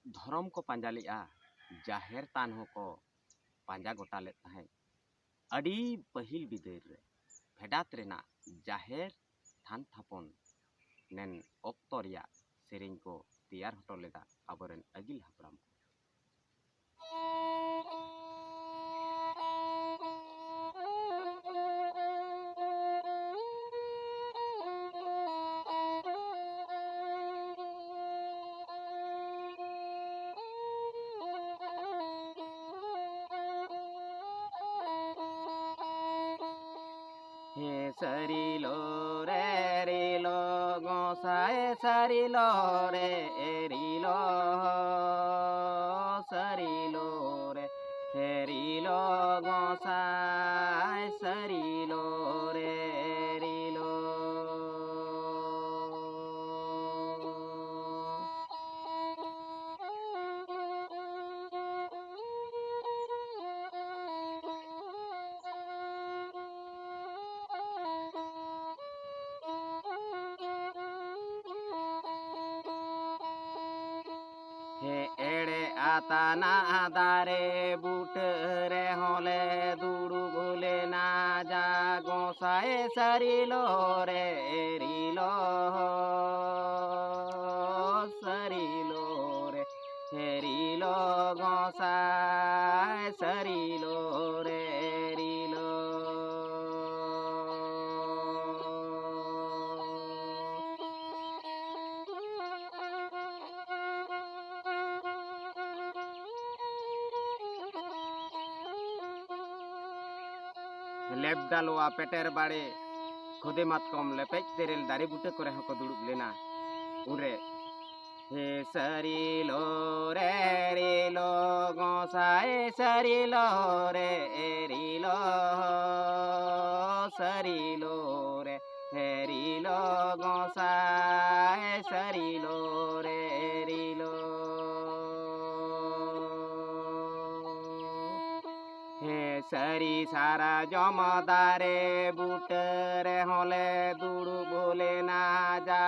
धर्म को पांजा लेआ जाहेर तान को पांजा गोटा ले ताहें अड़ी पहिल बिदाय रे फेडात रेना जाहेर थान थापन नेन ऑक्तो रिया सेरेñ को तैयार हटो लेदा आबोरेन अगिल हापराम हे सरिलो रे रिलो गोसाए सरिलो रे रिलो सरिलो रे हे रिलो गोसाए सरिलो रे रिलो हे एड़े आताना दारे बूट रे होले दुड़ू भूले ना जा गोसाए सरिलो रे रिलो सरिलो रे हे रिलो गोसाए सरिलो रे रिलो लेप डालवा पेटेर बाड़े खुदे मातकम लेपेज तेरेल दारे बुटे करे हको दुड़ुब लेना उरे हे सरिलो रे रिलो गोसाए सरिलो रे रिलो सरिलो रे हे रिलो गोसाए सरिलो रे रिलो हे सरी सारा जमदारे बुटरे होले दुड़ू बोले ना जा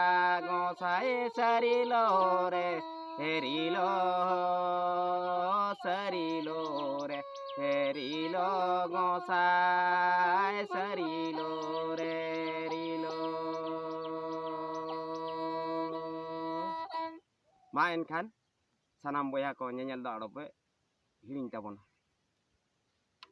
गोसाए सरिलो रे हेरिलो सरिलो रे हेरिलो गोसाए सरिलो रे रिलो मा एनखान सानाम बया को ñeñal do adobe hiring tabon